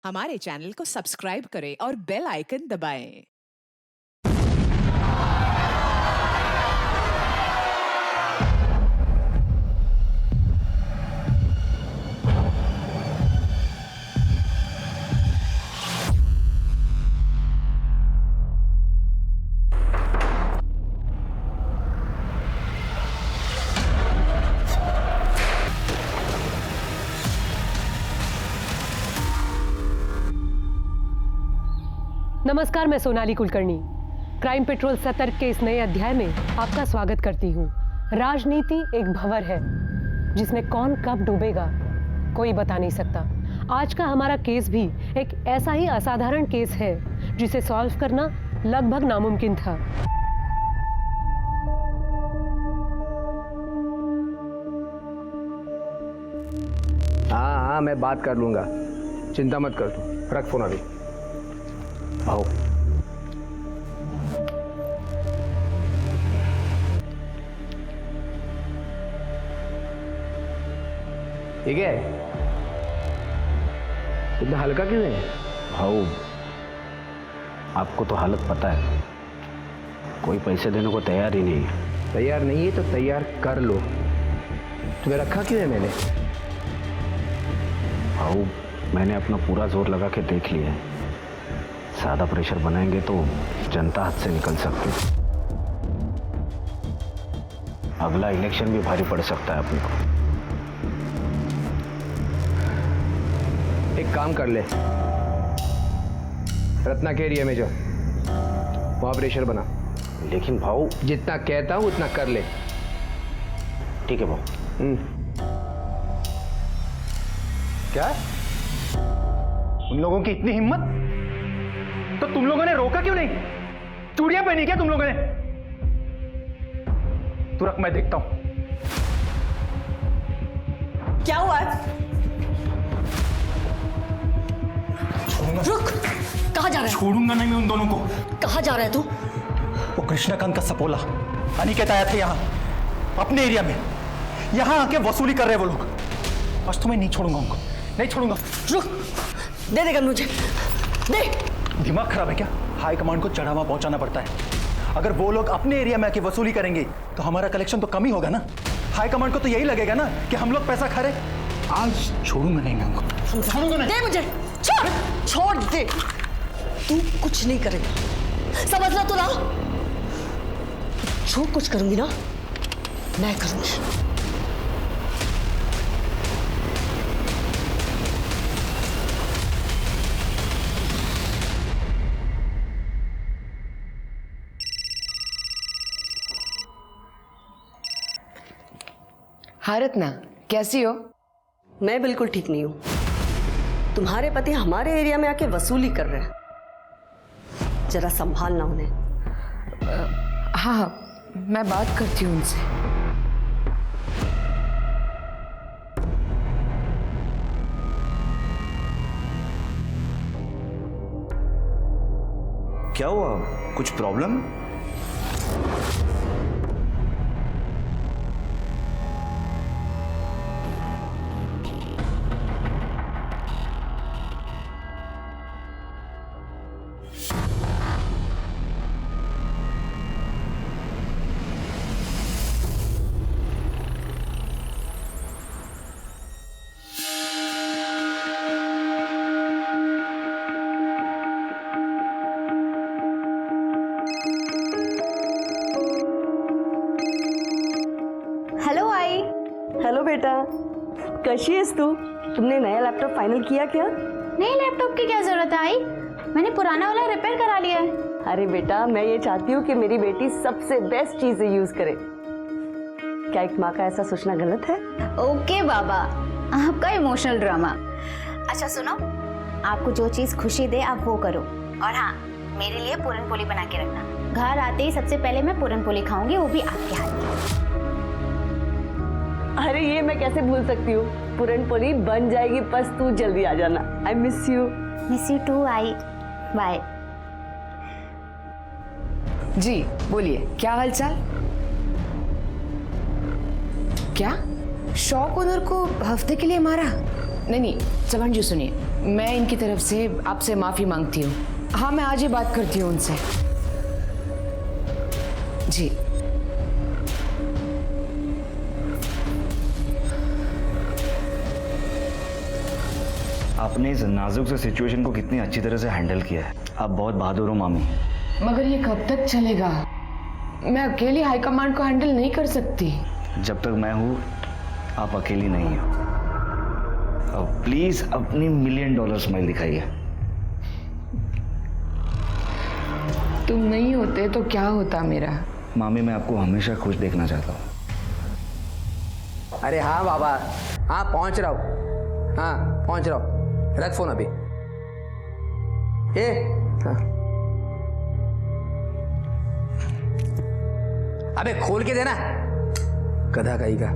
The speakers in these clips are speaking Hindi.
हमारे चैनल को सब्सक्राइब करें और बेल आइकन दबाएं। नमस्कार, मैं सोनाली कुलकर्णी क्राइम पेट्रोल सतर्क के इस नए अध्याय में आपका स्वागत करती हूँ। राजनीति एक भंवर है जिसमें कौन कब डूबेगा कोई बता नहीं सकता। आज का हमारा केस भी एक ऐसा ही असाधारण केस है जिसे सॉल्व करना लगभग नामुमकिन था। हाँ, मैं बात कर लूंगा, चिंता मत कर तू। रख फोन अभी। आओ। ठीक है, इतना हल्का क्यों है? भाऊ, आपको तो हालत पता है, कोई पैसे देने को तैयार ही नहीं है। तैयार नहीं है तो तैयार कर लो। तुम्हें रखा क्यों है मैंने? भाऊ, मैंने अपना पूरा जोर लगा के देख लिया है। ज़्यादा प्रेशर बनाएंगे तो जनता हाथ से निकल सकती है। अगला इलेक्शन भी भारी पड़ सकता है अपने को। एक काम कर ले, रत्ना के एरिया में जाओ, वहां प्रेशर बना। लेकिन भाऊ, जितना कहता हूं उतना कर ले। ठीक है भाऊ। क्या? उन लोगों की इतनी हिम्मत? तो तुम लोगों ने रोका क्यों नहीं? चूड़ियां पहनी क्या तुम लोगों ने? तू रख, मैं देखता हूं। क्या हुआ? रुक, कहां जा रहा है? छोड़ूंगा नहीं मैं उन दोनों को। कहां जा रहा है तू? वो कृष्णकांत का सपोला अनिकेत आया था यहाँ, अपने एरिया में। यहाँ आके वसूली कर रहे वो लोग। आज तो मैं नहीं छोड़ूंगा उनको, नहीं छोड़ूंगा। रुक, दे देगा मुझे, दे। दिमाग खराब है क्या? हाई कमांड को चढ़ावा पहुंचाना पड़ता है। अगर वो लोग अपने एरिया में आके वसूली करेंगे तो हमारा कलेक्शन तो कम ही होगा ना। हाई कमांड को तो यही लगेगा ना कि हम लोग पैसा खा रहे। आज छोड़ूंगा नहीं मैं उनको, छोड़ूंगा नहीं। दे मुझे, छोड़ दे। तू कुछ नहीं करेगा, समझ लो तो ना। जो कुछ करूंगी ना मैं करूंगी। हाँ रत्ना, कैसी हो? मैं बिल्कुल ठीक नहीं हूं। तुम्हारे पति हमारे एरिया में आके वसूली कर रहे हैं, जरा संभालना उन्हें। हाँ, मैं बात करती हूँ उनसे। क्या हुआ? कुछ प्रॉब्लम? हेलो आई। हेलो बेटा, कैसी है तू? तुमने नया लैपटॉप फाइनल किया क्या? नए लैपटॉप की क्या जरूरत है आई? मैंने पुराना वाला रिपेयर करा लिया है। अरे बेटा, मैं ये चाहती हूँ कि मेरी बेटी सबसे बेस्ट चीजें यूज करे। क्या एक माँ का ऐसा सोचना गलत है? ओके बाबा, आपका इमोशनल ड्रामा। अच्छा सुनो, आपको जो चीज खुशी दे आप वो करो। और हाँ, मेरे लिए पूरन पोली बना के रखना। घर आते ही सबसे पहले मैं पूरन पोली खाऊंगी, वो भी आपके हाथ की। अरे ये मैं कैसे भूल सकती हूँ। पूरन पोली बन जाएगी, बस तू जल्दी आ जाना। I miss you. Miss you too I. Bye. जी बोलिए, क्या हालचाल? क्या शॉप ओनर को हफ्ते के लिए मारा? नहीं, चौहान जी सुनिए, मैं इनकी तरफ से आपसे माफ़ी मांगती हूँ। हाँ, मैं आज ही बात करती हूँ उनसे। जी। आपने इस नाजुक से सिचुएशन को कितनी अच्छी तरह से हैंडल किया है। आप बहुत बहादुर हो मामी। मगर ये कब तक चलेगा? मैं अकेली हाईकमांड को हैंडल नहीं कर सकती। जब तक मैं हूँ आप अकेली नहीं हो। अब प्लीज अपनी $1 मिलियन स्माइल दिखाइए। तुम नहीं होते तो क्या होता मेरा? मामी मैं आपको हमेशा खुश देखना चाहता हूँ। अरे हाँ बाबा, हाँ पहुंच रहा हूँ, हाँ पहुंच रहा हूँ। रख फोन अभी। हाँ। अबे खोल के देना, गधा कहीं का।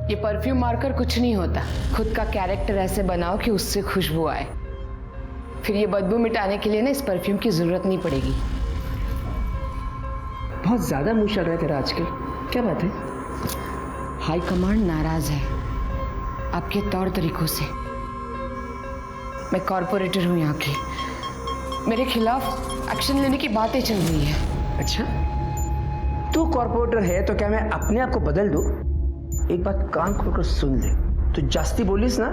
ये परफ्यूम मारकर कुछ नहीं होता। खुद का कैरेक्टर ऐसे बनाओ कि उससे खुशबू आए। फिर ये बदबू मिटाने के लिए ना इस परफ्यूम की जरूरत नहीं पड़ेगी। बहुत ज्यादा मुंह चल रहा है तेरा आजकल, क्या बात है? हाई कमांड नाराज है आपके तौर तरीकों से। मैं कॉर्पोरेटर हूँ यहाँ की। मेरे खिलाफ एक्शन लेने की बातें चल रही है। अच्छा, तू कॉर्पोरेटर है तो क्या मैं अपने आप को बदल दूं? एक बात कान खोलकर सुन ले, तू जास्ती बोलिस ना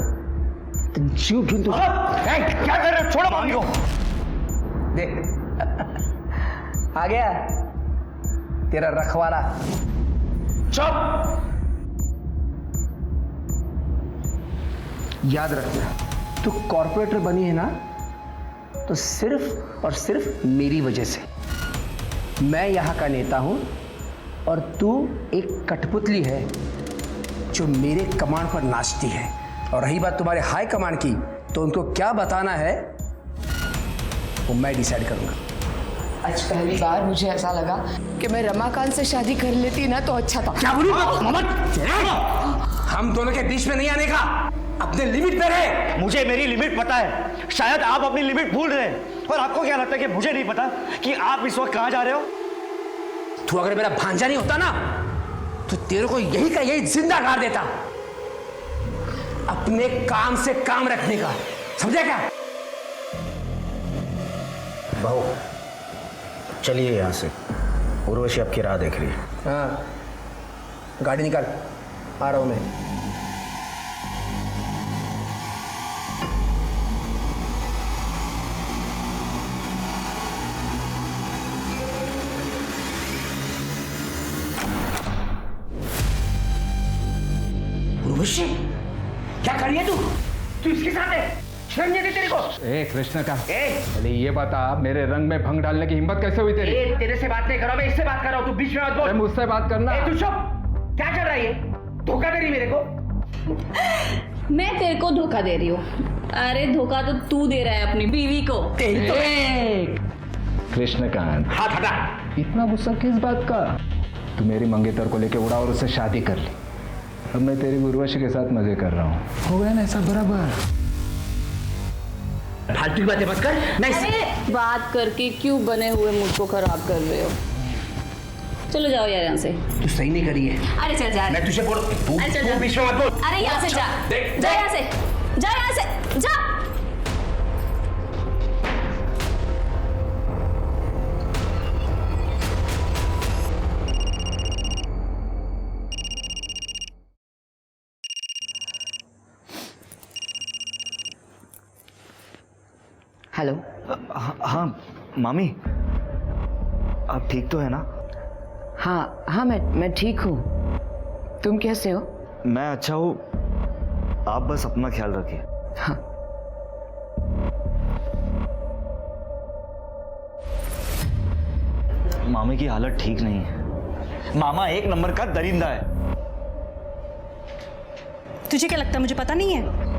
तो जीव ढूंढ। क्या कर रहे हो? छोड़ो मामी को। देख आ गया तेरा रखवाला। चुप। याद रखना, तू कॉर्पोरेटर बनी है ना तो सिर्फ और सिर्फ मेरी वजह से। मैं यहाँ का नेता हूँ और तू एक कठपुतली है जो मेरे कमांड पर नाचती है। और रही बात तुम्हारे हाई कमांड की, तो उनको क्या बताना है वो मैं डिसाइड करूंगा। आज पहली बार मुझे ऐसा लगा कि मैं रमाकांत से शादी कर लेती ना तो अच्छा था। क्या बोली? हम दोनों के बीच में नहीं आने का, अपने लिमिट पे रहे। मुझे मेरी लिमिट पता है। शायद आप अपनी लिमिट भूल रहे हैं। और आपको क्या लगता है कि मुझे नहीं पता कि आप इस वक्त कहां जा रहे हो? तू अगर मेरा भांजा नहीं होता ना तो तेरे को यही का यही जिंदा गाड़ देता। अपने काम से काम रखने का, समझे क्या? बहू चलिए यहाँ से, उर्वशी आपकी राह देख रही है। हाँ, गाड़ी निकाल, आ रहा हूं मैं। उर्वशी, क्या कर रही है तू इसके साथ है? शर्म नहीं आती तेरे को? ए कृष्ण का, पहले ये बता, मेरे रंग में भंग डालने की हिम्मत कैसे हुई तेरी? तेरे से बात नहीं कर रहा, मैं इससे बात कर रहा हूँ। तू बीच में मत बोल। मुझसे बात करना। तू चुप। क्या चल रहा है ये? धोखा दे रही मेरे को? मैं तेरे को धोखा दे रही हूँ? अरे धोखा तो तू दे रहा है अपनी बीवी को। कृष्णकांत, हाथ हटा। इतना गुस्सा किस बात का? तू मेरी मंगेतर को लेके उड़ा और उससे शादी कर ली। अब मैं तेरी उर्वशी के साथ मजे कर रहा हूँ। हो गया ना ऐसा बराबर? फालतू की बातें मत कर। अरे बात करके क्यों बने हुए मुझको खराब कर रहे हो? चलो जाओ यार यहाँ से। तू सही नहीं करी है। अरे चल जा। मैं तुझे बोल, तू बीच में मत बोल। अरे यहाँ से जा, जा यहाँ से, जा यहाँ से, जा। हेलो। हाँ मामी, आप ठीक तो है ना? हाँ, मैं ठीक हूँ। तुम कैसे हो? मैं अच्छा हूँ, आप बस अपना ख्याल रखिए। हाँ। मामी की हालत ठीक नहीं है। मामा एक नंबर का दरिंदा है। तुझे क्या लगता है मुझे पता नहीं है?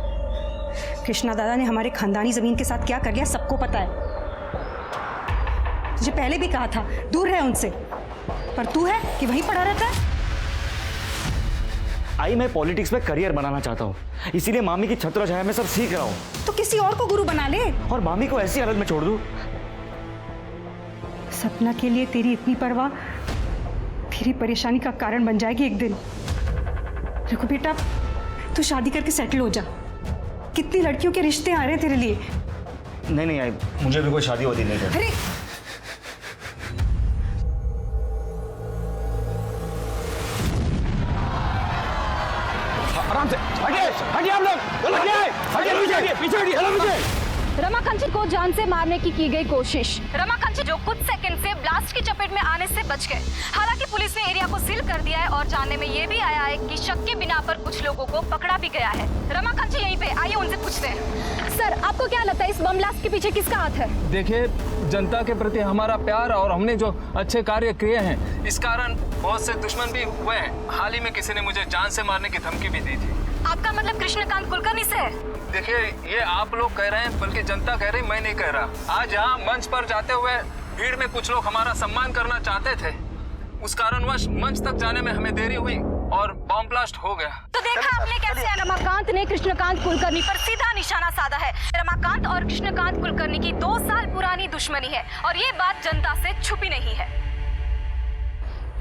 कृष्णा दादा ने हमारे खानदानी जमीन के साथ क्या कर लिया सबको पता है। तुझे पहले भी कहा था दूर रहे उनसे, पर तू है कि वहीं पड़ा रहता है। आई मैं पॉलिटिक्स में करियर बनाना चाहता हूँ, इसीलिए मामी की छत्र छाया में सब सीख रहा हूँ। तो किसी और को गुरु बना ले और मामी को ऐसी हालत में छोड़ दूँ। सपना के लिए तेरी इतनी परवाह तेरी परेशानी का कारण बन जाएगी एक दिन। देखो बेटा, तू शादी करके सेटल हो जा। कितनी लड़कियों के रिश्ते आ रहे हैं तेरे लिए। नहीं नहीं आई, मुझे भी कोई शादी होती नहीं करती। अरे आराम से हटिए, हटिए आप लोग, हटिए, पीछे हटिए, हेलो मुझे। रमाकांत को जान से मारने की गई कोशिश। रमाकांत जो कुछ सेकंड से ब्लास्ट की चपेट में आने से बच गए। हालांकि पुलिस ने एरिया को सील कर दिया है और जानने में ये भी आया है कि शक के बिना पर कुछ लोगों को पकड़ा भी गया है। रमाकांत यहीं पे, आइए उनसे पूछते हैं। सर, आपको क्या लगता है इस बम ब्लास्ट के पीछे किसका हाथ है? देखिए, जनता के प्रति हमारा प्यार और हमने जो अच्छे कार्य किए हैं, इस कारण बहुत से दुश्मन भी हुए हैं। हाल ही में किसी ने मुझे जान से मारने की धमकी भी दी थी। आपका मतलब कृष्णकांत कुलकर्णी से है? देखिए, ये आप लोग कह रहे हैं, बल्कि जनता कह रही, मैं नहीं कह रहा। आज यहाँ मंच पर जाते हुए भीड़ में कुछ लोग हमारा सम्मान करना चाहते थे। उस कारणवश मंच तक जाने में हमें देरी हुई और बॉम्ब ब्लास्ट हो गया। तो देखा आपने कैसे रमाकांत ने कृष्णकांत कुलकर्णी पर सीधा निशाना साधा है। रमाकांत और कृष्णकांत कुलकर्णी की 2 साल पुरानी दुश्मनी है और ये बात जनता से छुपी नहीं है।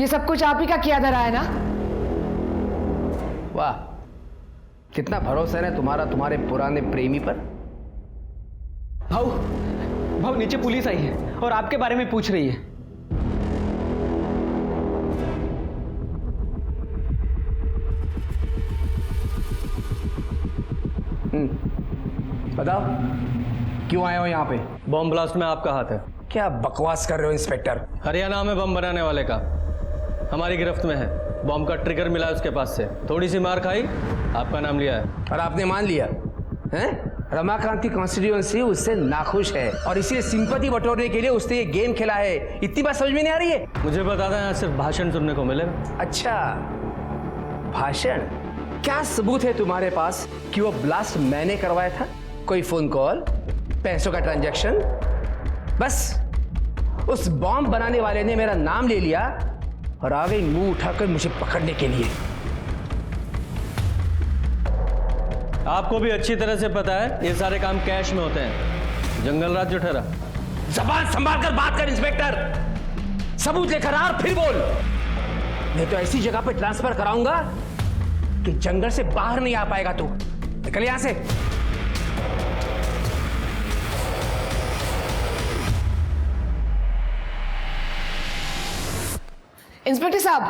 ये सब कुछ आप ही का किया धरा है ना? वाह, कितना भरोसा है तुम्हारा तुम्हारे पुराने प्रेमी पर। भाऊ नीचे पुलिस आई है और आपके बारे में पूछ रही है। बताओ, क्यों आए हो यहाँ पे? बम ब्लास्ट में आपका हाथ है। क्या बकवास कर रहे हो इंस्पेक्टर? हरियाणा में बम बनाने वाले का हमारी गिरफ्त में है। बम का ट्रिगर मिला उसके पास से, थोड़ी सी मार खाई, आपका नाम लिया है और आपने मान लिया हैं? रमाकांत की कॉन्स्टिट्यूएंसी उससे नाखुश है और इसीलिए सिंपैथी बटोरने के लिए उसने ये गेम खेला है। इतनी बात समझ में नहीं आ रही है? मुझे बता दें, यहाँ सिर्फ भाषण सुनने को मिलेगा। अच्छा, भाषण? क्या सबूत है तुम्हारे पास कि वो ब्लास्ट मैंने करवाया था? कोई फोन कॉल, पैसों का ट्रांजैक्शन? बस उस बॉम्ब बनाने वाले ने मेरा नाम ले लिया और आ गई मुंह उठाकर मुझे पकड़ने के लिए। आपको भी अच्छी तरह से पता है ये सारे काम कैश में होते हैं। जंगल राज जो ठहरा। जबान संभाल कर बात कर इंस्पेक्टर। सबूत लेकर आ और फिर बोल, नहीं तो ऐसी जगह पे ट्रांसफर कराऊंगा कि जंगल से बाहर नहीं आ पाएगा तू। निकल यहां से। इंस्पेक्टर साहब,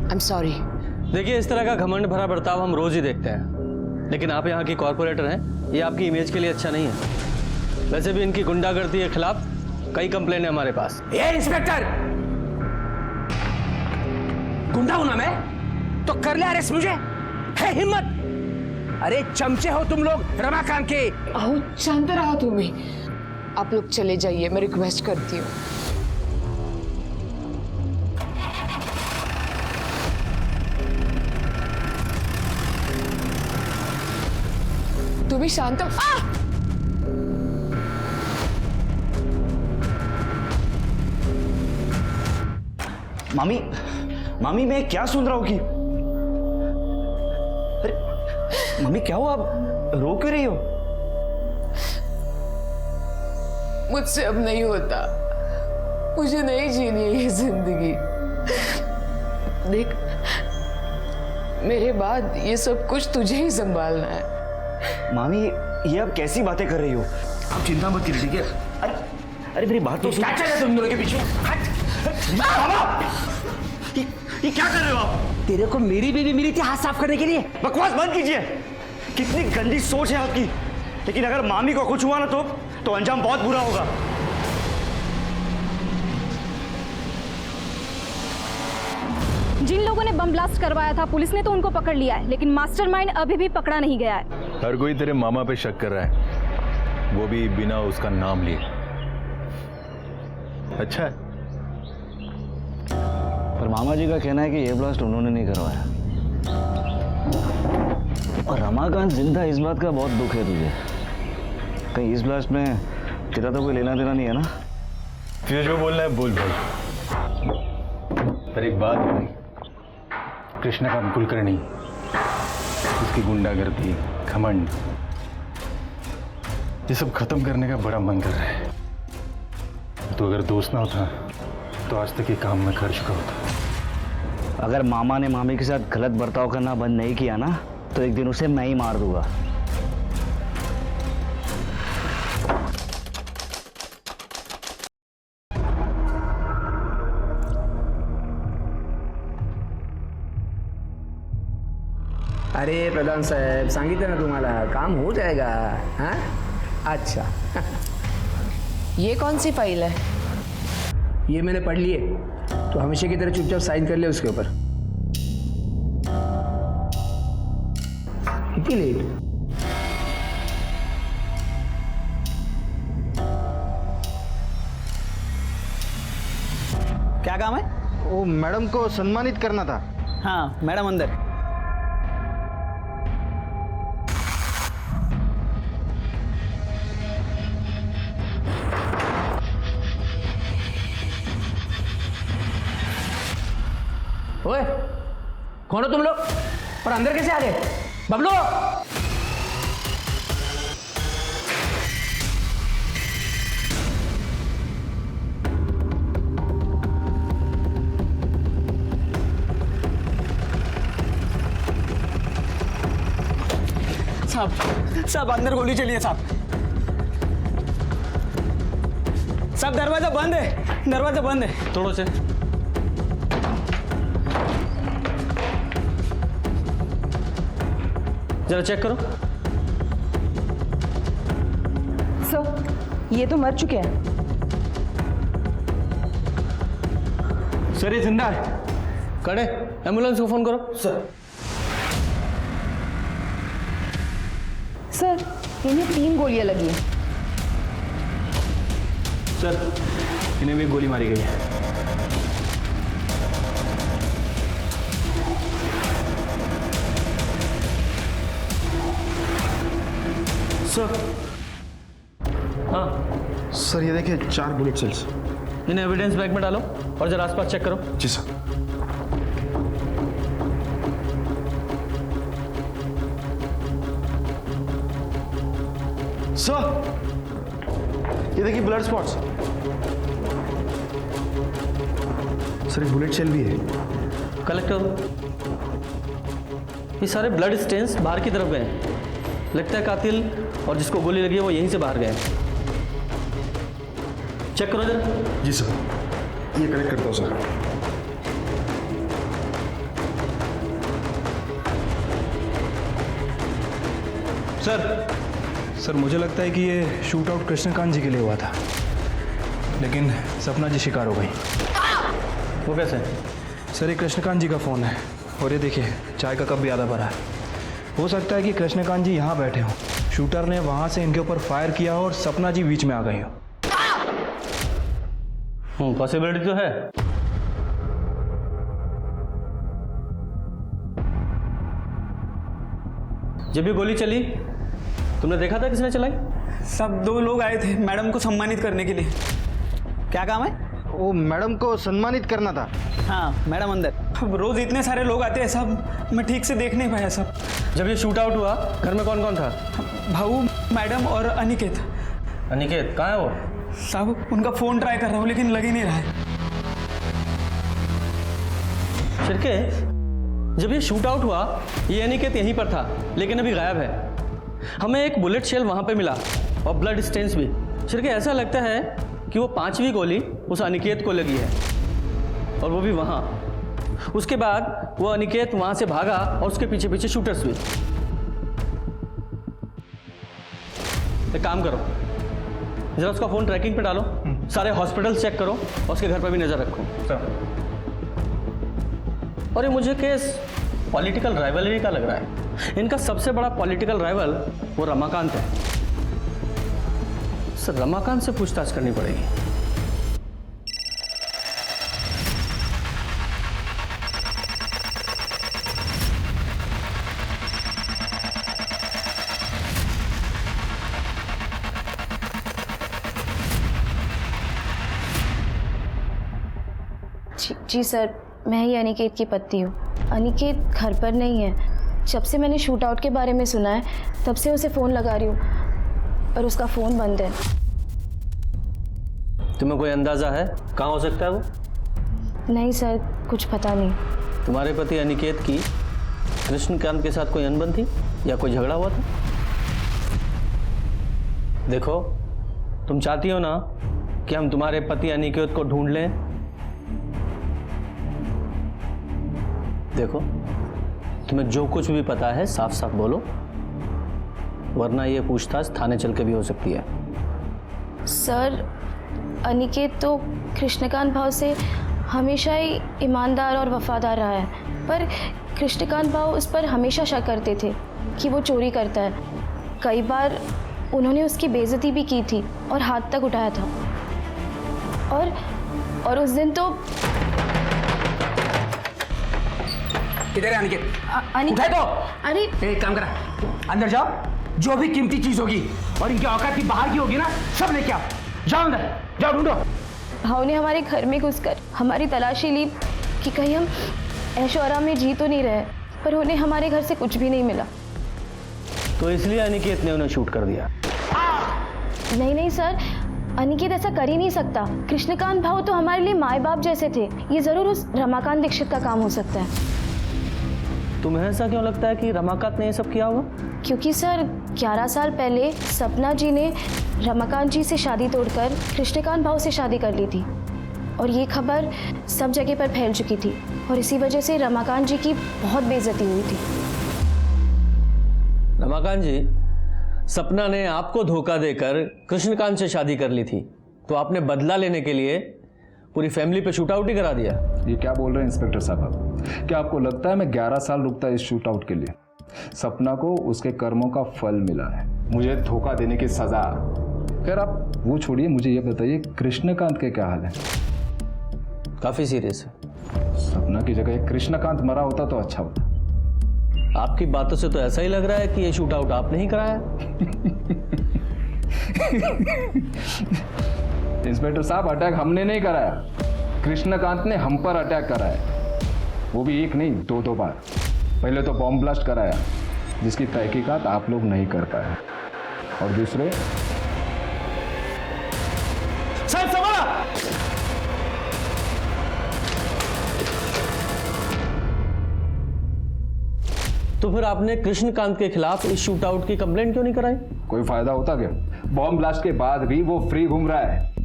आई एम सॉरी। देखिए, इस तरह का घमंड भरा बर्ताव हम रोज ही देखते हैं, लेकिन आप यहाँ की कॉर्पोरेटर हैं, ये आपकी इमेज के लिए अच्छा नहीं है। वैसे भी इनकी गुंडागर्दी के खिलाफ कई कंप्लेंट है हमारे पास। ये इंस्पेक्टर, गुंडा हूं ना मैं तो कर ले अरेस्ट मुझे? है हिम्मत? अरे चमचे हो तुम लोग रमाकांत के। शांत रहो तुम ही। आप लोग चले जाइए, मैं रिक्वेस्ट करती हूँ। तुम भी शांत हो। मामी मैं क्या सुन रहा हूँ कि अरे मम्मी क्या हुआ, आप रो क्यों रही हो? मुझसे अब नहीं होता, मुझे नहीं जीनी है ये जिंदगी। देख, मेरे बाद ये सब कुछ तुझे ही संभालना है। मामी ये आप कैसी बातें कर रही हो? आप चिंता मत कीजिए, ठीक है? अरे मेरी बात तो सुन। क्या चल रहा है तुम दोनों के पीछे? ये क्या कर रहे हो आप? तेरे को मेरी बीवी मिली थी हाथ साफ करने के लिए। बकवास बंद कीजिए। कितनी गंदी सोच है आपकी। लेकिन अगर मामी को कुछ हुआ ना तो अंजाम बहुत बुरा होगा। जिन लोगों ने बम ब्लास्ट करवाया था, पुलिस ने तो उनको पकड़ लिया है, लेकिन मास्टरमाइंड अभी भी पकड़ा नहीं गया है। हर कोई तेरे मामा पे शक कर रहा है, वो भी बिना उसका नाम लिए। अच्छा है। पर मामा जी का कहना है कि ये ब्लास्ट उन्होंने नहीं करवाया। और रमाकांत जिंदा, इस बात का बहुत दुख है तुझे। कहीं इस ब्लास्ट में तेरा तो कोई लेना देना नहीं है ना? तुझे जो बोलना है बोल भाई। पर एक बात भाई, कृष्णकांत कुलकर्णी, उसकी गुंडागर्दी, घमंड, ये सब खत्म करने का बड़ा मन कर रहा है। तो अगर दोस्त ना होता तो आज तक ये काम मैं कर चुका होता। अगर मामा ने मामी के साथ गलत बर्ताव करना बंद नहीं किया ना तो एक दिन उसे मैं ही मार दूंगा। अरे प्रधान साहेब, सांगितलं ना तुम्हाला, काम हो जाएगा। हाँ अच्छा। ये कौन सी फाइल है? ये मैंने पढ़ ली है, तो हमेशा की तरह चुपचाप साइन कर ले उसके ऊपर। इतनी लेट? क्या काम है? वो मैडम को सम्मानित करना था। हाँ मैडम अंदर। ओए, कौन हो तुम लोग और अंदर कैसे आ गए? बबलू! साहब अंदर गोली चली है साहब। साहब दरवाजा बंद है, दरवाजा बंद है। तोड़ो से। जरा चेक करो। सर, ये तो मर चुके हैं। सर ये जिंदा है। खड़े, एम्बुलेंस को फोन करो। सर इन्हें 3 गोलियां लगी हैं। सर इन्हें भी गोली मारी गई है। सर। हाँ सर ये देखिए 4 बुलेट सेल्स। इन्हें एविडेंस बैग में डालो और जरा आसपास चेक करो। जी सर। सर ये देखिए ब्लड स्पॉट्स। सर एक बुलेट शेल भी है। कलेक्ट करो। ये सारे ब्लड स्टेन्स बाहर की तरफ गए हैं। लगता है कातिल और जिसको गोली लगी है वो यहीं से बाहर गए। चेक करो जरा। जी सर, ये कलेक्ट करता हूँ सर। सर मुझे लगता है कि ये शूट आउट कृष्णकांत जी के लिए हुआ था, लेकिन सपना जी शिकार हो गई। वो कैसे? सर ये कृष्णकांत जी का फ़ोन है और ये देखिए चाय का कप भी आधा भरा है। हो सकता है कि कृष्णकांत जी यहाँ बैठे हों, शूटर ने वहाँ से इनके ऊपर फायर किया हो और सपना जी बीच में आ गई हो। पॉसिबिलिटी तो है। जब ये गोली चली तुमने देखा था किसने चलाई? सब 2 लोग आए थे मैडम को सम्मानित करने के लिए। क्या काम है? वो मैडम को सम्मानित करना था। हाँ मैडम अंदर। अब रोज इतने सारे लोग आते हैं सब, मैं ठीक से देख नहीं पाया सब। जब ये शूट आउट हुआ घर में कौन कौन था? भाऊ, मैडम और अनिकेत। अनिकेत कहाँ है वो? साहब उनका फ़ोन ट्राई कर रहा हूँ लेकिन लग ही नहीं रहा है। शिरके, जब ये शूट आउट हुआ ये अनिकेत यहीं पर था लेकिन अभी गायब है। हमें एक बुलेट शेल वहाँ पे मिला और ब्लड स्टेन्स भी। शिरके ऐसा लगता है कि वो 5वीं गोली उस अनिकेत को लगी है और वो भी वहाँ। उसके बाद वो अनिकेत वहाँ से भागा और उसके पीछे पीछे शूटर्स भी। एक काम करो, जरा उसका फ़ोन ट्रैकिंग पे डालो, सारे हॉस्पिटल चेक करो और उसके घर पर भी नज़र रखो। और ये मुझे केस पॉलिटिकल राइवलरी का लग रहा है। इनका सबसे बड़ा पॉलिटिकल राइवल वो रमाकांत है। सर रमाकांत से पूछताछ करनी पड़ेगी। जी सर, मैं ही अनिकेत की पत्नी हूँ। अनिकेत घर पर नहीं है। जब से मैंने शूट आउट के बारे में सुना है तब से उसे फ़ोन लगा रही हूँ पर उसका फ़ोन बंद है। तुम्हें कोई अंदाज़ा है कहाँ हो सकता है वो? नहीं सर, कुछ पता नहीं। तुम्हारे पति अनिकेत की कृष्णकांत के साथ कोई अनबन थी या कोई झगड़ा हुआ था? देखो, तुम चाहती हो ना कि हम तुम्हारे पति अनिकेत को ढूंढ लें? देखो, तुम्हें जो कुछ भी पता है साफ साफ बोलो, वरना ये पूछताछ थाने चल के भी हो सकती है। सर, अनिकेत तो कृष्णकांत भाव से हमेशा ही ईमानदार और वफादार रहा है, पर कृष्णकांत भाव उस पर हमेशा शक करते थे कि वो चोरी करता है। कई बार उन्होंने उसकी बेइज्जती भी की थी और हाथ तक उठाया था। और उस दिन तो किधर है अनिकेत? अनिकेत उठाए तो। अरे एक काम करा, अंदर जाओ, जो भी कीमती चीज होगी और इनकी औकात की बाहर की होगी ना, सब लेके आओ। जाओ अंदर, जाओ ढूंढो। भाव ने हमारे घर में घुसकर हमारी तलाशी ली कि कहीं हम ऐशो आराम में जी तो नहीं रहे, पर उन्हें हमारे घर से कुछ भी नहीं मिला। तो इसलिए अनिकेत ने उन्हें शूट कर दिया? नहीं सर, अनिकेत ऐसा कर ही नहीं सकता। कृष्णकांत भाव तो हमारे लिए माए बाप जैसे थे। ये जरूर उस रमाकांत दीक्षित का काम हो सकता है। तुम्हें ऐसा क्यों लगता है कि रमाकांत ने ये सब किया होगा? क्योंकि सर 11 साल पहले सपना जी ने रमाकांत जी से शादी तोड़कर कृष्णकांत भाव से शादी कर ली थी और ये खबर सब जगह पर फैल चुकी थी और इसी वजह से रमाकांत जी की बहुत बेइज्जती हुई थी। रमाकांत जी, सपना ने आपको धोखा देकर कृष्णकांत से शादी कर ली थी, तो आपने बदला लेने के लिए पूरी फैमिली पे शूट आउट ही करा दिया। ये क्या बोल रहे हैं इंस्पेक्टर साहब? क्या आपको लगता है मैं 11 साल रुकता इस शूट आउट के लिए? सपना को उसके कर्मों का फल मिला है, मुझे धोखा देने की सजा। खैर आप वो छोड़िए, मुझे ये बताइए कृष्णकांत के क्या हाल है? काफी सीरियस है। सपना की जगह कृष्णकांत मरा होता तो अच्छा होता। आपकी बातों से तो ऐसा ही लग रहा है कि ये शूट आउट आपने ही कराया। इंस्पेक्टर साहब, अटैक हमने नहीं कराया, कृष्णकांत ने हम पर अटैक कराया, वो भी एक नहीं 2 बार। पहले तो बॉम्ब ब्लास्ट कराया जिसकी तहकीकात आप लोग नहीं कर पाए, और दूसरे साहब संभाला। तो फिर आपने कृष्णकांत के खिलाफ इस शूट आउट की कंप्लेंट क्यों नहीं कराई? कोई फायदा होता क्या? बॉम्ब ब्लास्ट के बाद भी वो फ्री घूम रहा है।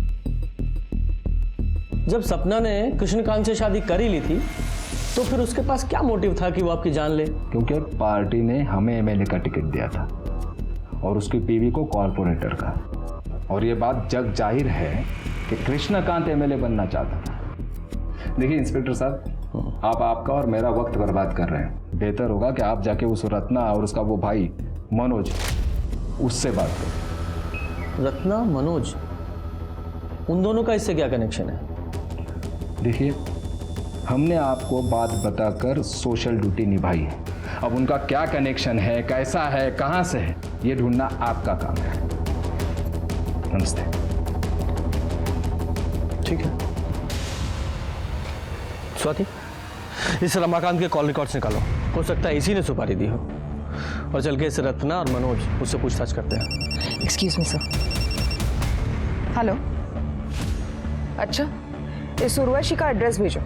जब सपना ने कृष्णकांत से शादी कर ही ली थी, तो फिर उसके पास क्या मोटिव था कि वो आपकी जान ले? क्योंकि पार्टी ने हमें एमएलए का टिकट दिया था और उसकी बीवी को कॉर्पोरेटर का, और ये बात जग जाहिर है कि कृष्णकांत एमएलए बनना चाहता था। देखिए इंस्पेक्टर साहब, आप आपका और मेरा वक्त बर्बाद कर रहे हैं। बेहतर होगा कि आप जाके उस रत्ना और उसका वो भाई मनोज, उससे बात करें। रत्ना, मनोज, उन दोनों का इससे क्या कनेक्शन है? देखिए, हमने आपको बात बताकर सोशल ड्यूटी निभाई है। अब उनका क्या कनेक्शन है, कैसा है, कहां से है, ये ढूंढना आपका काम है। नमस्ते। ठीक है स्वाति, इस रमाकांत के कॉल रिकॉर्ड्स निकालो, हो सकता है इसी ने सुपारी दी हो, और चल के इस रत्ना और मनोज उससे पूछताछ करते हैं। Excuse me sir. हेलो, अच्छा, इस उर्वशी का एड्रेस भेजो।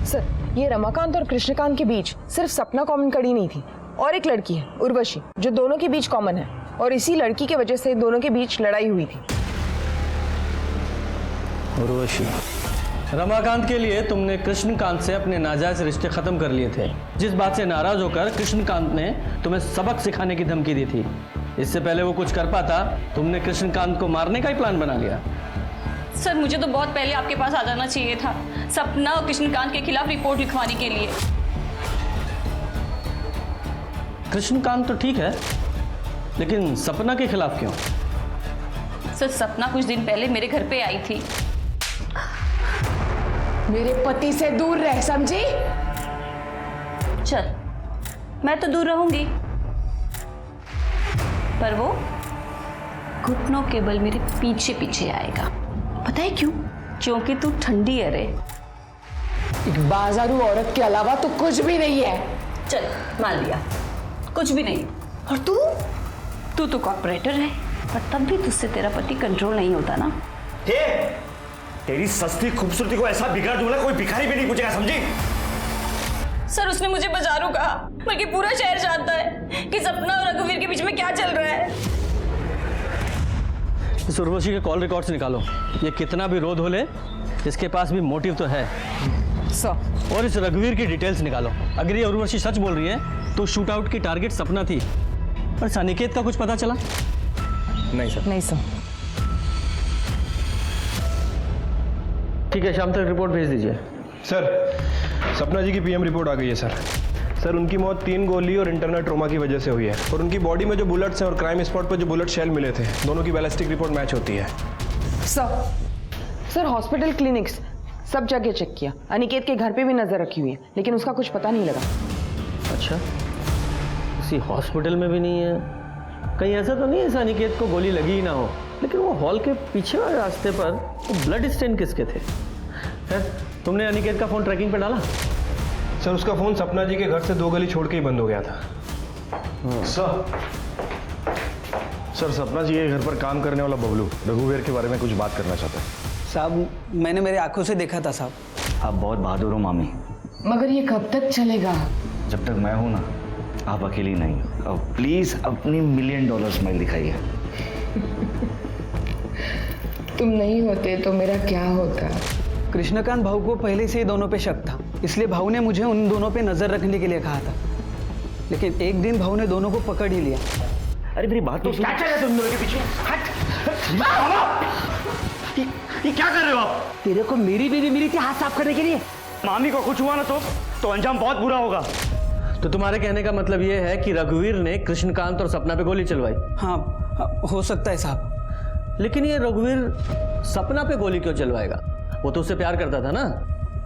सर, ये रमाकांत और कृष्णकांत के बीच सिर्फ सपना कॉमन कड़ी नहीं थी, और एक लड़की है उर्वशी, जो दोनों के बीच कॉमन है, और इसी लड़की के वजह से दोनों के बीच लड़ाई हुई थी। उर्वशी, रमाकांत के लिए तुमने कृष्णकांत से अपने नाजायज रिश्ते खत्म कर लिए थे, जिस बात से नाराज होकर कृष्णकांत ने तुम्हें सबक सिखाने की धमकी दी थी। इससे पहले वो कुछ कर पाता, तुमने कृष्णकांत को मारने का ही प्लान बना लिया। सर, मुझे तो बहुत पहले आपके पास आ जाना चाहिए था, सपना और कृष्णकांत के खिलाफ रिपोर्ट लिखवाने के लिए। कृष्णकांत तो ठीक है, लेकिन सपना के खिलाफ क्यों? सर, सपना कुछ दिन पहले मेरे घर पे आई थी। मेरे पति से दूर रह, समझी? चल, मैं तो दूर रहूंगी, पर वो घुटनों के बल मेरे पीछे पीछे आएगा। पता है क्यों? क्योंकि तू ठंडी है रे। एक बाजारू औरत के अलावा तो कुछ भी नहीं है। चल, मान लिया, कुछ भी नहीं। और तू तो कॉर्पोरेटर है, पर तब भी तुझसे तेरा पति कंट्रोल नहीं होता ना। तेरी सस्ती खूबसूरती को ऐसा बिगाड़ दूंगा कोई भिखारी भी नहीं पूछेगा, समझी? सर उसने मुझे बाजारू कहा, बल्कि पूरा शहर जानता है कि सपना और रघुवीर के बीच में क्या चल रहा है। इस उर्वशी के कॉल रिकॉर्ड्स निकालो। ये कितना भी रोध हो ले, इसके पास भी मोटिव तो है। सर और इस रघुवीर की डिटेल्स निकालो। अगर ये उर्वशी सच बोल रही है तो शूट आउट की टारगेट सपना थी, पर अनिकेत का कुछ पता चला? नहीं सर। नहीं सर। ठीक है, शाम तक रिपोर्ट भेज दीजिए। सर सपना जी की पीएम रिपोर्ट आ गई है सर। सर उनकी मौत 3 गोली और इंटरनल ट्रोमा की वजह से हुई है, और उनकी बॉडी में जो बुलेट्स हैं और क्राइम स्पॉट पर जो बुलेट शेल मिले थे, दोनों की बैलिस्टिक रिपोर्ट मैच होती है। सर हॉस्पिटल क्लिनिक्स सब जगह चेक किया, अनिकेत के घर पे भी नजर रखी हुई है, लेकिन उसका कुछ पता नहीं लगा। अच्छा, किसी हॉस्पिटल में भी नहीं है? कहीं ऐसा तो नहीं है ऐसा अनिकेत को गोली लगी ही ना हो? लेकिन वो हॉल के पीछे वाले रास्ते पर वो ब्लड स्टेन किसके थे? खैर, तुमने अनिकेत का फोन ट्रैकिंग पे डाला? सर उसका फोन सपना जी के घर से 2 गली छोड़ के ही बंद हो गया था। सर सपना जी के घर पर काम करने वाला बबलू रघुवीर के बारे में कुछ बात करना चाहता है। साहब मैंने मेरे आंखों से देखा था साहब। आप बहुत बहादुर हो मामी। मगर ये कब तक चलेगा? जब तक मैं हूं ना, आप अकेली नहीं। अब प्लीज अपनी $1 मिलियन स्माइल दिखाइए। तुम नहीं होते तो मेरा क्या होता? कृष्णकांत भाऊ को पहले से ही दोनों पे शक था, इसलिए भाऊ ने मुझे उन दोनों पे नजर रखने के लिए कहा था। लेकिन एक दिन भाऊ ने दोनों को पकड़ ही लिया। अरे मेरी बात तो सुनो। क्या चल रहा है तुम दोनों के पीछे? ये क्या कर रहे हो आप? तेरे को मेरी बीवी मिली थी हाथ साफ करने के लिए। मामी को कुछ हुआ ना तो अंजाम बहुत बुरा होगा। तो तुम्हारे कहने का मतलब ये है कि रघुवीर ने कृष्णकांत और सपना पे गोली चलवाई? हाँ, हो सकता है साहब। लेकिन ये रघुवीर सपना पे गोली क्यों चलवाएगा? वो तो उससे प्यार करता था ना।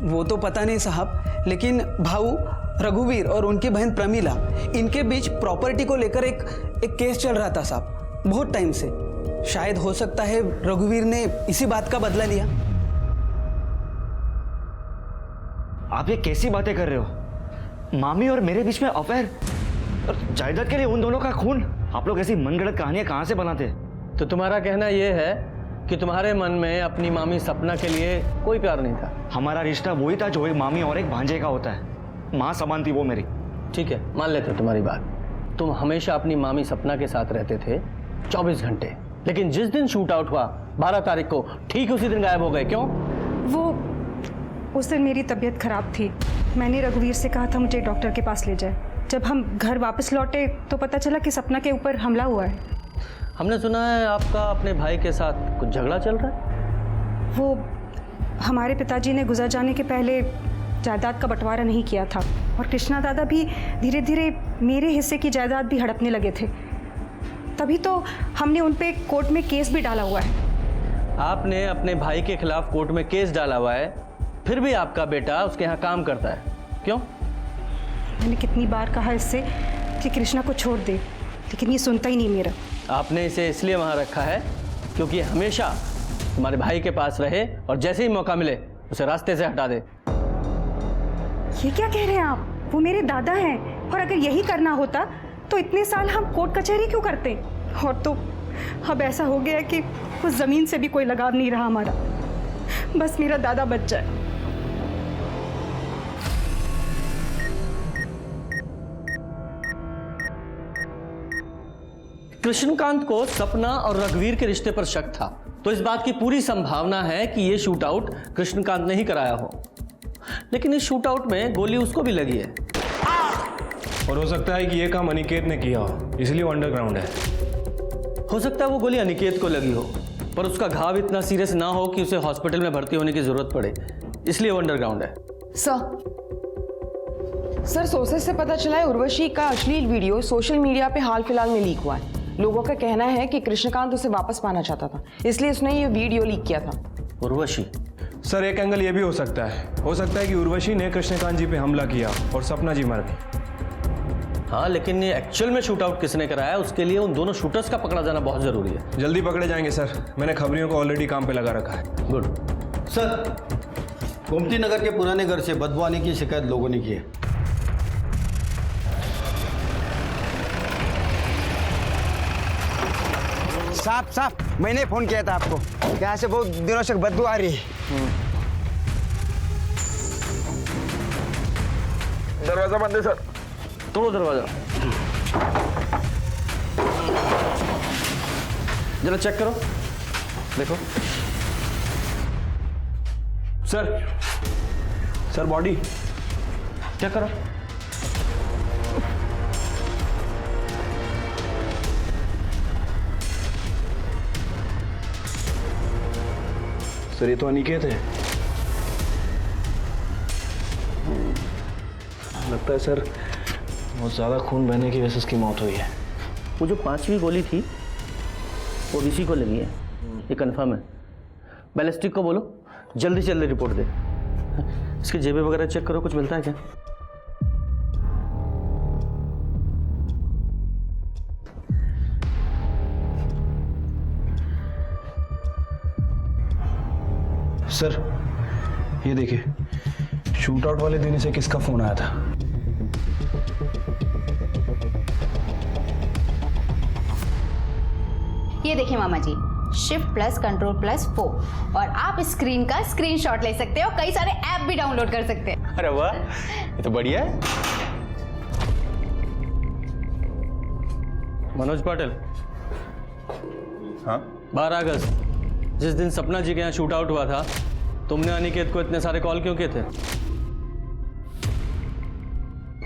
वो तो पता नहीं साहब, लेकिन भाऊ रघुवीर और उनकी बहन प्रमीला, इनके बीच प्रॉपर्टी को लेकर एक केस चल रहा था साहब, बहुत टाइम से। शायद हो सकता है रघुवीर ने इसी बात का बदला लिया। आप ये कैसी बातें कर रहे हो? मामी और मेरे बीच में अफेयर और जायदाद के लिए उन दोनों का खून? आप लोग ऐसी मनगढ़ंत कहानियां कहां से बनाते हैं? तो तुम्हारा कहना यह है कि तुम्हारे मन में अपनी मामी सपना के लिए कोई प्यार नहीं था? हमारा रिश्ता वही था जो एक मामी और एक भांजे का होता है। माँ समान थी वो मेरी। ठीक है, मान लेते हो तुम्हारी बात। तुम हमेशा अपनी मामी सपना के साथ रहते थे 24 घंटे, लेकिन जिस दिन शूट आउट हुआ 12 तारीख को, ठीक उसी दिन गायब हो गए। क्यों? वो उस दिन मेरी तबीयत खराब थी। मैंने रघुवीर से कहा था मुझे डॉक्टर के पास ले जाए। जब हम घर वापस लौटे तो पता चला कि सपना के ऊपर हमला हुआ है। हमने सुना है आपका अपने भाई के साथ कुछ झगड़ा चल रहा है। वो हमारे पिताजी ने गुजर जाने के पहले जायदाद का बंटवारा नहीं किया था, और कृष्णा दादा भी धीरे धीरे मेरे हिस्से की जायदाद भी हड़पने लगे थे। तभी तो हमने उन पे कोर्ट में केस भी डाला हुआ है। आपने अपने भाई के खिलाफ कोर्ट में केस डाला हुआ है, फिर भी आपका बेटा उसके यहाँ काम करता है। क्यों? मैंने कितनी बार कहा इससे कि कृष्णा को छोड़ दे, लेकिन ये सुनता ही नहीं मेरा। आपने इसे इसलिए वहाँ रखा है क्योंकि हमेशा तुम्हारे भाई के पास रहे और जैसे ही मौका मिले उसे रास्ते से हटा दे। ये क्या कह रहे हैं आप? वो मेरे दादा हैं, और अगर यही करना होता तो इतने साल हम कोर्ट कचहरी क्यों करते? और तो अब ऐसा हो गया है कि उस जमीन से भी कोई लगाव नहीं रहा हमारा। बस मेरा दादा बच जाए। कृष्णकांत को सपना और रघुवीर के रिश्ते पर शक था, तो इस बात की पूरी संभावना है कि यह शूट आउट कृष्णकांत ने ही कराया हो। लेकिन इस शूट आउट में गोली उसको भी लगी है, और हो सकता है कि यह काम अनिकेत ने किया हो, इसलिए वो अंडरग्राउंड है। हो सकता है वो गोली अनिकेत को लगी हो, पर उसका घाव इतना सीरियस ना हो कि उसे हॉस्पिटल में भर्ती होने की जरूरत पड़े, इसलिए वो अंडरग्राउंड है। सर सोर्सेस से पता चला है उर्वशी का अश्लील वीडियो सोशल मीडिया पे हाल फिलहाल में लीक हुआ है। लोगों का कहना है कि कृष्णकांत उसे वापस पाना चाहता था, इसलिए उसने ये वीडियो लीक किया था। उर्वशी? सर एक एंगल ये भी हो सकता है कि उर्वशी ने कृष्णकांत जी पे हमला किया और सपना जी मर गई। हाँ, लेकिन ये एक्चुअल में शूट आउट किसने कराया, उसके लिए उन दोनों शूटर्स का पकड़ा जाना बहुत जरूरी है। जल्दी पकड़े जाएंगे सर, मैंने खबरियों को ऑलरेडी काम पे लगा रखा है। गुड। सर गोमती नगर के पुराने घर से बदबू आने की शिकायत लोगों ने की है। साफ मैंने फोन किया था आपको, यहाँ से बहुत दिनों से बदबू आ रही है। दरवाजा बंद है सर। तोड़ो दरवाजा, जरा चेक करो, देखो। सर बॉडी चेक करो। सर ये तो अनिकेत है। लगता है सर बहुत ज़्यादा खून बहने की वजह से उसकी मौत हुई है। वो जो 5वीं गोली थी वो ऋषि को लगी है, ये कंफर्म है। बैलिस्टिक को बोलो जल्दी से जल्दी रिपोर्ट दे। इसकी जेबें वगैरह चेक करो, कुछ मिलता है क्या? सर ये देखिए, शूट आउट वाले दिन से किसका फोन आया था? ये देखिए मामा जी, शिफ्ट प्लस कंट्रोल प्लस 4 और आप स्क्रीन का स्क्रीनशॉट ले सकते हो, कई सारे ऐप भी डाउनलोड कर सकते हैं। अरे वाह, ये तो बढ़िया है। मनोज पाटिल। हाँ 12 अगस्त जिस दिन सपना जी के यहाँ शूट आउट हुआ था, तुमने अनिकेत को इतने सारे कॉल क्यों किए थे?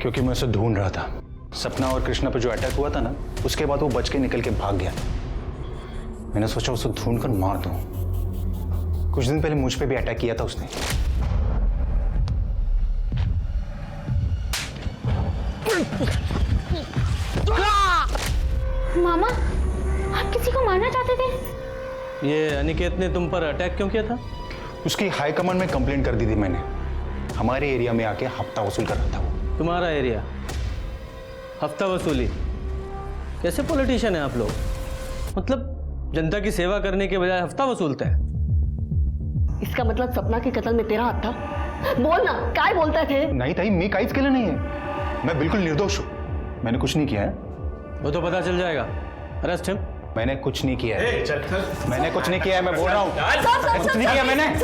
क्योंकि मैं उसे ढूंढ रहा था। सपना और कृष्णा पे जो अटैक हुआ था ना, उसके बाद वो बच के निकल के भाग गया। मैंने सोचा उसे ढूंढ कर मार दूं। कुछ दिन पहले मुझ पे भी अटैक किया था उसने। मामा, आप किसी को मारना चाहते थे? ये अनिकेत ने तुम पर अटैक क्यों किया था? उसकी हाई कमांड में कंप्लेंट कर दी थी मैंने। हमारे एरिया में आके हफ्ता वसूल कर रहा था वो। तुम्हारा एरिया हफ्ता वसूली? कैसे पॉलिटिशियन है आप लोग? मतलब जनता की सेवा करने के बजाय हफ्ता वसूलते हैं। इसका मतलब सपना के कत्ल में तेरा हाथ था? बोल ना, काय बोलता थे? नहीं ताई, मैं काइज के लिए नहीं है। मैं बिल्कुल निर्दोष हूँ, मैंने कुछ नहीं किया है। वो तो पता चल जाएगा। Arrest him. मैंने कुछ नहीं किया है। मैंने कुछ नहीं किया है, मैं बोल रहा हूँ। कुछ नहीं किया मैंने।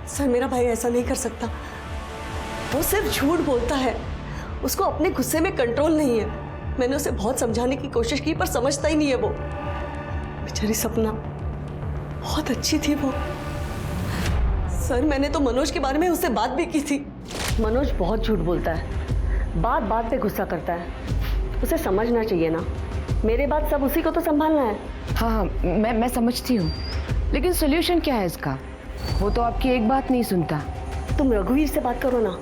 सर मेरा भाई ऐसा नहीं कर सकता, वो सिर्फ झूठ बोलता है। उसको अपने गुस्से में कंट्रोल नहीं है। मैंने उसे बहुत समझाने की कोशिश की पर समझता ही नहीं है वो। बेचारी सपना बहुत अच्छी थी वो। सर मैंने तो मनोज के बारे में उससे बात भी की थी। मनोज बहुत झूठ बोलता है, बात बात पे गुस्सा करता है। उसे समझना चाहिए ना, मेरे बाद सब उसी को तो संभालना है। हाँ हाँ मैं समझती हूँ, लेकिन सोल्यूशन क्या है इसका? वो तो आपकी एक बात नहीं सुनता। तुम रघुवीर से बात करो ना,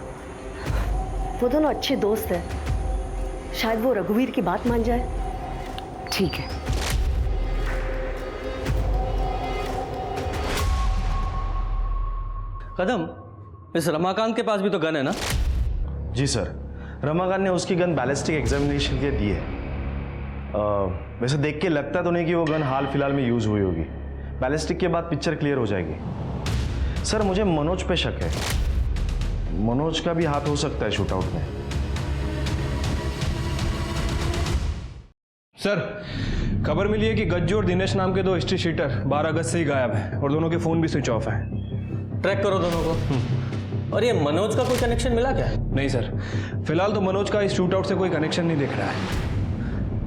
वो दोनों अच्छे दोस्त हैं। शायद वो रघुवीर की बात मान जाए। ठीक है। कदम, इस रमाकांत के पास भी तो गन है ना? जी सर, रमाकांत ने उसकी गन बैलिस्टिक एग्जामिनेशन के दी है। वैसे देख के लगता तो नहीं कि वो गन हाल फिलहाल में यूज हुई होगी। बैलिस्टिक के बाद पिक्चर क्लियर हो जाएगी। सर मुझे मनोज पे शक है, मनोज का भी हाथ हो सकता है शूटआउट में। सर खबर मिली है कि गज्जू और दिनेश नाम के 2 हिस्ट्री शीटर 12 अगस्त से ही गायब है और दोनों के फोन भी स्विच ऑफ है। ट्रैक करो दोनों को। और ये मनोज का कोई कनेक्शन मिला क्या? नहीं सर, फिलहाल तो मनोज का इस शूटआउट से कोई कनेक्शन नहीं दिख रहा है।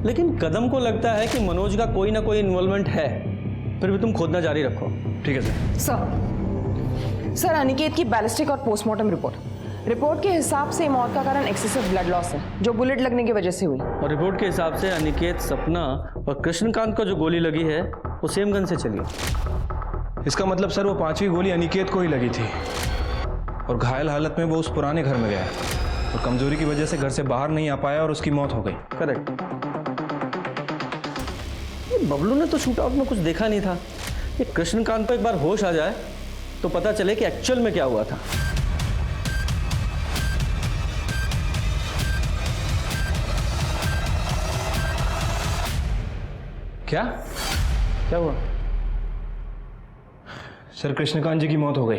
लेकिन कदम को लगता है कि मनोज का कोई ना कोई इन्वॉल्वमेंट है। फिर भी तुम खोदना जारी रखो। ठीक है सर। सर अनिकेत की बैलिस्टिक और पोस्टमार्टम रिपोर्ट के हिसाब से मौत का कारण एक्सेसिव ब्लड लॉस है, जो बुलेट लगने की वजह से हुई। और रिपोर्ट के हिसाब से अनिकेत, सपना और कृष्णकांत को जो गोली लगी है वो सेम गन से चली। इसका मतलब सर वो 5वीं गोली अनिकेत को ही लगी थी और घायल हालत में वो उस पुराने घर में गया और कमजोरी की वजह से घर से बाहर नहीं आ पाया और उसकी मौत हो गई। करेक्ट। बबलू ने तो शूट आउट में कुछ देखा नहीं था। ये कृष्णकांत को एक बार होश आ जाए तो पता चले कि एक्चुअल में क्या हुआ था। क्या क्या हुआ? सर कृष्णकांत जी की मौत हो गई।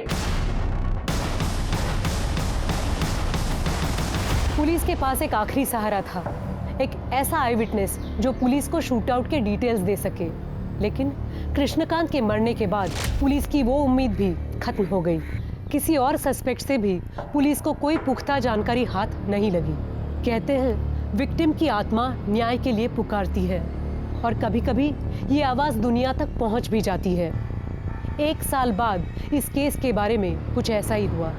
पुलिस के पास एक आखिरी सहारा था, एक ऐसा आई विटनेस जो पुलिस को शूट आउट के डिटेल्स दे सके। लेकिन कृष्णकांत के मरने के बाद पुलिस की वो उम्मीद भी खत्म हो गई। किसी और सस्पेक्ट से भी पुलिस को कोई पुख्ता जानकारी हाथ नहीं लगी। कहते हैं विक्टिम की आत्मा न्याय के लिए पुकारती है और कभी-कभी ये आवाज दुनिया तक पहुंच भी जाती है। 1 साल बाद इस केस के बारे में कुछ ऐसा ही हुआ।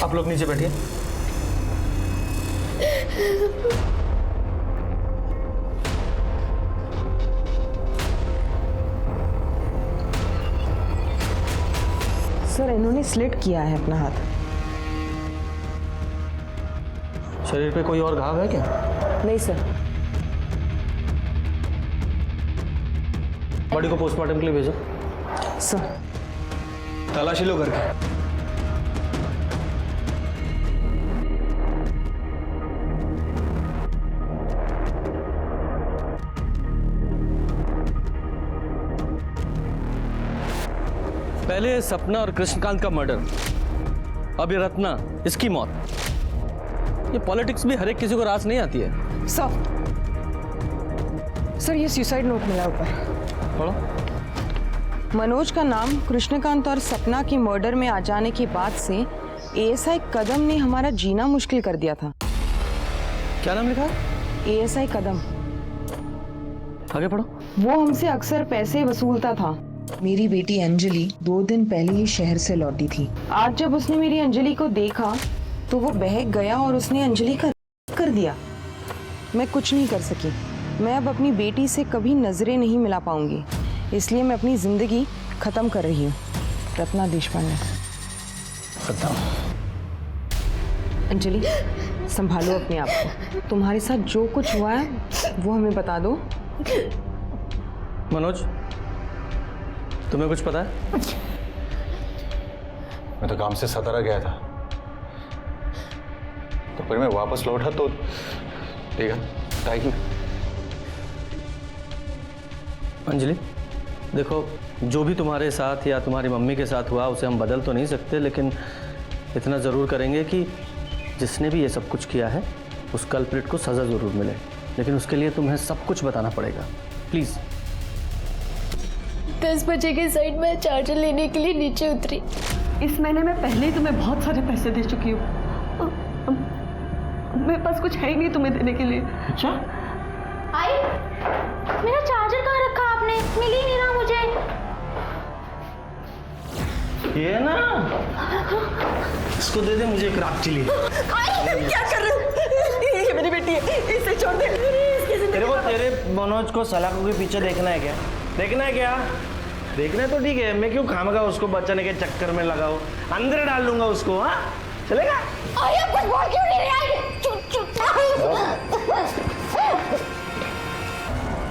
आप लोग नीचे बैठिए। सर इन्होंने स्लिट किया है अपना हाथ। शरीर पे कोई और घाव है क्या? नहीं सर। बॉडी को पोस्टमार्टम के लिए भेजो। सर तलाशी लो करके। पहले सपना और कृष्णकांत का मर्डर, अब ये रत्ना, इसकी मौत। ये पॉलिटिक्स भी हर एक किसी को रास नहीं आती है। सर ये सुसाइड नोट मिला ऊपर। पढ़ो। मनोज का नाम कृष्णकांत और सपना की मर्डर में आ जाने के बाद से एएसआई कदम ने हमारा जीना मुश्किल कर दिया था। क्या नाम लिखा? एएसआई कदम। आगे पढ़ो। वो हमसे अक्सर पैसे वसूलता था। मेरी बेटी अंजलि 2 दिन पहले ही शहर से लौटी थी। आज जब उसने मेरी अंजलि को देखा तो वो बहक गया और उसने अंजलि का कर दिया। मैं कुछ नहीं कर सकी। मैं अब अपनी बेटी से कभी नजरें नहीं मिला पाऊंगी, इसलिए मैं अपनी जिंदगी खत्म कर रही हूँ। रत्ना देशपांडे। अंजलि संभालो अपने आप को। तुम्हारे साथ जो कुछ हुआ है वो हमें बता दो। मनोज तुम्हें कुछ पता है? मैं तो काम से सतारा गया था, तो फिर मैं वापस लौटा तो देखा टाइगर। अंजलि देखो, जो भी तुम्हारे साथ या तुम्हारी मम्मी के साथ हुआ उसे हम बदल तो नहीं सकते, लेकिन इतना ज़रूर करेंगे कि जिसने भी ये सब कुछ किया है उस कल्प्रिट को सज़ा ज़रूर मिले। लेकिन उसके लिए तुम्हें सब कुछ बताना पड़ेगा, प्लीज़। 10 बजे के साइड में चार्जर लेने के लिए नीचे उतरी। इस महीने में पहले ही तुम्हें बहुत सारे पैसे दे चुकी हूँ। मेरे पास कुछ है ही नहीं तुम्हें देने के लिए। अच्छा? आई, मेरा चार्जर कहाँ रखा आपने? मिल ही नहीं रहा मुझे। ये ना, इसको दे दे मुझे एक रात के लिए। क्या कर रहे हो? ये मेरी बेटी है, इसे छोड़ दे। तेरे को तेरे मनोज को सलाखों के पीछे देखना है क्या? देखना है क्या? देखना है तो ठीक है, मैं क्यों खामगा उसको बचाने के चक्कर में लगाऊं? अंदर डाल लूंगा उसको। हाँ चलेगा? आप कुछ बोल क्यों नहीं रहे?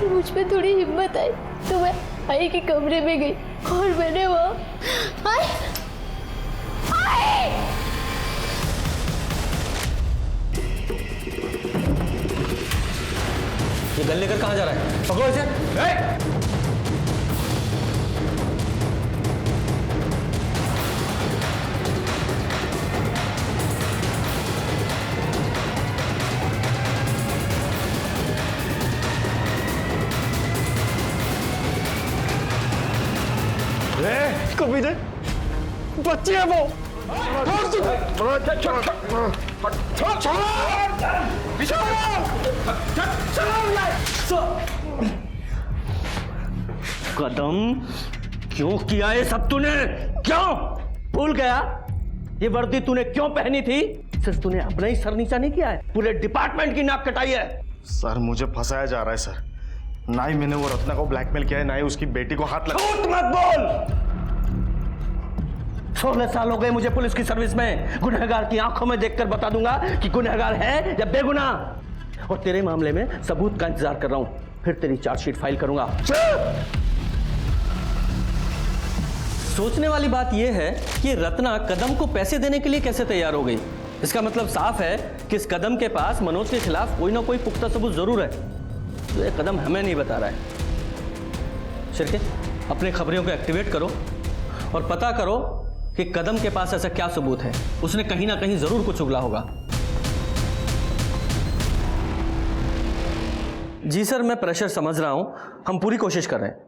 मुझ पे थोड़ी हिम्मत आई तो मैं आई के कमरे में गई और मैंने वहाँ ये गन लेकर कहाँ जा रहा है? पकड़ो इसे। इसको भी दे, बच्ची है वो। कदम क्यों किया ये सब तूने? क्यों भूल गया? ये वर्दी तूने क्यों पहनी थी? सिर्फ तूने अपना ही सर नीचा नहीं किया है, पूरे डिपार्टमेंट की नाक कटाई है। सर मुझे फंसाया जा रहा है सर। ना ही मैंने वो रत्ना को ब्लैकमेल किया है, ना ही उसकी बेटी को हाथ लगा। झूठ मत बोल। 16 साल हो गए मुझे पुलिस की सर्विस में। गुनहगार की आंखों में देखकर बता दूंगा कि गुनहगार है या बेगुनाह। और तेरे मामले में सबूत का इंतजार कर रहा हूं, फिर तेरी चार्जशीट फाइल करूंगा। सोचने वाली बात यह है कि रत्ना कदम को पैसे देने के लिए कैसे तैयार हो गई। इसका मतलब साफ है कि इस कदम के पास मनोज के खिलाफ कोई ना कोई पुख्ता सबूत जरूर है, तो ये कदम हमें नहीं बता रहा है। शिरके, अपने खबरियों को एक्टिवेट करो और पता करो कि कदम के पास ऐसा क्या सबूत है। उसने कहीं ना कहीं जरूर कुछ उगला होगा। जी सर, मैं प्रेशर समझ रहा हूं, हम पूरी कोशिश कर रहे हैं।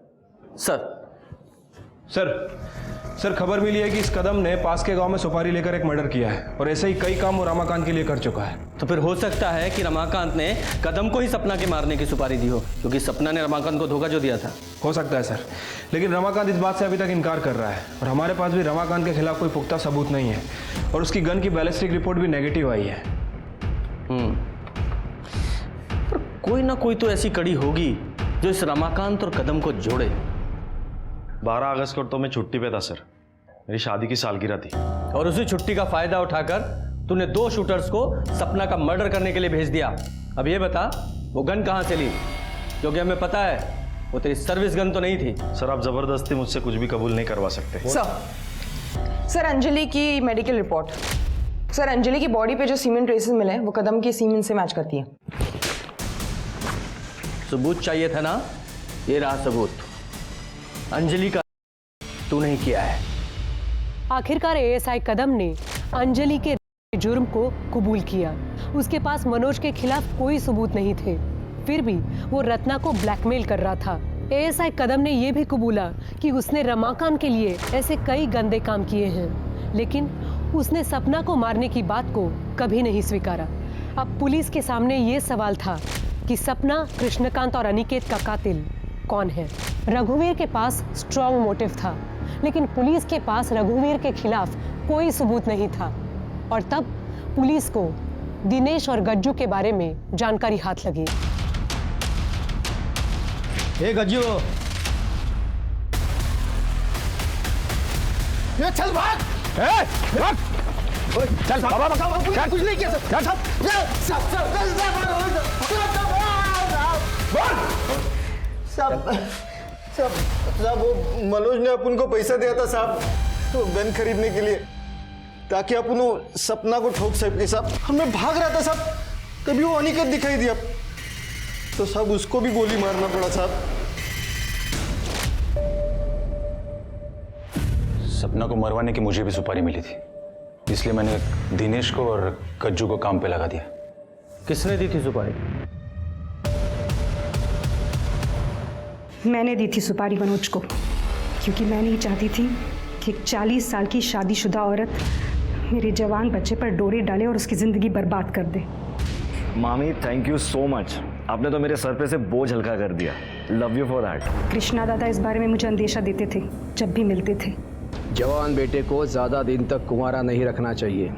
सर खबर मिली है कि इस कदम ने पास के गांव में सुपारी लेकर एक मर्डर किया है और ऐसे ही कई काम वो रमाकांत के लिए कर चुका है। तो फिर हो सकता है कि रमाकांत ने कदम को ही सपना के मारने की सुपारी दी हो, क्योंकि सपना ने रमाकांत को धोखा जो दिया था। हो सकता है सर, लेकिन रमाकांत इस बात से अभी तक इनकार कर रहा है और हमारे पास भी रमाकांत के खिलाफ कोई पुख्ता सबूत नहीं है और उसकी गन की बैलिस्टिक रिपोर्ट भी नेगेटिव आई है। पर कोई ना कोई तो ऐसी कड़ी होगी जो इस रमाकांत और कदम को जोड़े। 12 अगस्त को तो मैं छुट्टी पे था सर, मेरी शादी की सालगिरह थी। और उसी छुट्टी का फायदा उठाकर तूने 2 शूटर्स को सपना का मर्डर करने के लिए भेज दिया। अब ये बता, वो गन कहां से ली? क्योंकि हमें पता है वो तेरी सर्विस गन तो नहीं थी। सर आप जबरदस्ती मुझसे कुछ भी कबूल नहीं करवा सकते। सर अंजलि की मेडिकल रिपोर्ट। सर अंजलि की बॉडी पे जो सीमेंट ट्रेसेस मिले हैं वो कदम की सीमेंट से मैच करती है। सबूत चाहिए था ना, ये रहा सबूत। अंजलि का तूने ही किया है। आखिरकार एएसआई कदम ने अंजलि के जुर्म को कबूल किया। उसके पास मनोज के खिलाफ कोई सबूत नहीं थे, फिर भी वो रत्ना को ब्लैकमेल कर रहा था। एएसआई कदम ने यह भी कबूला कि उसने रमाकांत के लिए ऐसे कई गंदे काम किए हैं, लेकिन उसने सपना को मारने की बात को कभी नहीं स्वीकारा। अब पुलिस के सामने ये सवाल था कि सपना, कृष्णकांत और अनिकेत का कातिल कौन है। रघुवीर के पास स्ट्रॉन्ग मोटिव था, लेकिन पुलिस के पास रघुवीर के खिलाफ कोई सबूत नहीं था। और तब पुलिस को दिनेश और गज्जू के बारे में जानकारी हाथ लगी। हे गज्जू, ये चल भाग! चल बाबा, कुछ नहीं किया साहब वो मनोज ने अपन को पैसा दिया था साहब, तो गन खरीदने के लिए, ताकि अपन वो सपना को ठोक सके साहब। हमें भाग रहा था साहब, तभी वो अनिकेत दिखाई दिया, तो साहब उसको भी गोली मारना पड़ा साहब। सपना को मरवाने की मुझे भी सुपारी मिली थी, इसलिए मैंने दिनेश को और गज्जू को काम पे लगा दिया। किसने दी थी सुपारी? मैंने दी थी सुपारी मनोज को, क्योंकि मैं नहीं चाहती थी कि एक 40 साल की शादीशुदा औरत मेरे जवान बच्चे पर डोरे डाले और उसकी ज़िंदगी बर्बाद कर दे। मामी थैंक यू सो मच, आपने तो मेरे सर पे से बोझ हल्का कर दिया। Love you for that. Krishna दादा इस बारे में मुझे अंदेशा देते थे जब भी मिलते थे। जवान बेटे को ज़्यादा दिन तक कुंवारा नहीं रखना चाहिए,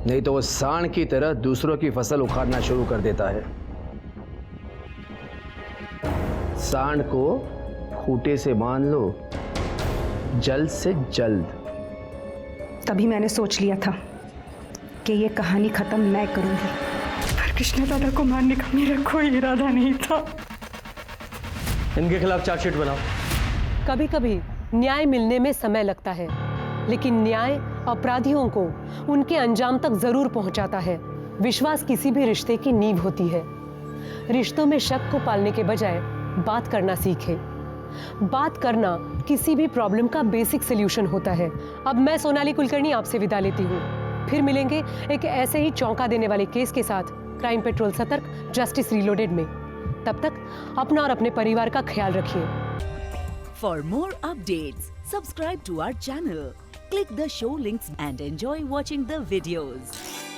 नहीं तो वो सांड की तरह दूसरों की फसल उखाड़ना शुरू कर देता है। सांड को खूंटे से बांध लो, जल्द से जल्द। तभी मैंने सोच लिया था कि ये कहानी खत्म मैं करूंगी, पर कृष्णा दादा को मारने का मेरा कोई इरादा नहीं था। इनके खिलाफ चार्जशीट बनाओ। कभी कभी न्याय मिलने में समय लगता है, लेकिन न्याय अपराधियों को उनके अंजाम तक जरूर पहुंचाता है। विश्वास किसी भी रिश्ते की नींव होती है। रिश्तों में शक को पालने के बजाय बात करना सीखें। बात करना किसी भी प्रॉब्लम का बेसिक सॉल्यूशन होता है। अब मैं सोनाली कुलकर्णी आपसे विदा लेती हूँ। फिर मिलेंगे एक ऐसे ही चौंका देने वाले केस के साथ क्राइम पेट्रोल सतर्क जस्टिस रीलोडेड में। तब तक अपना और अपने परिवार का ख्याल रखिए। For more updates, subscribe to our channel, click the show links and enjoy watching the videos.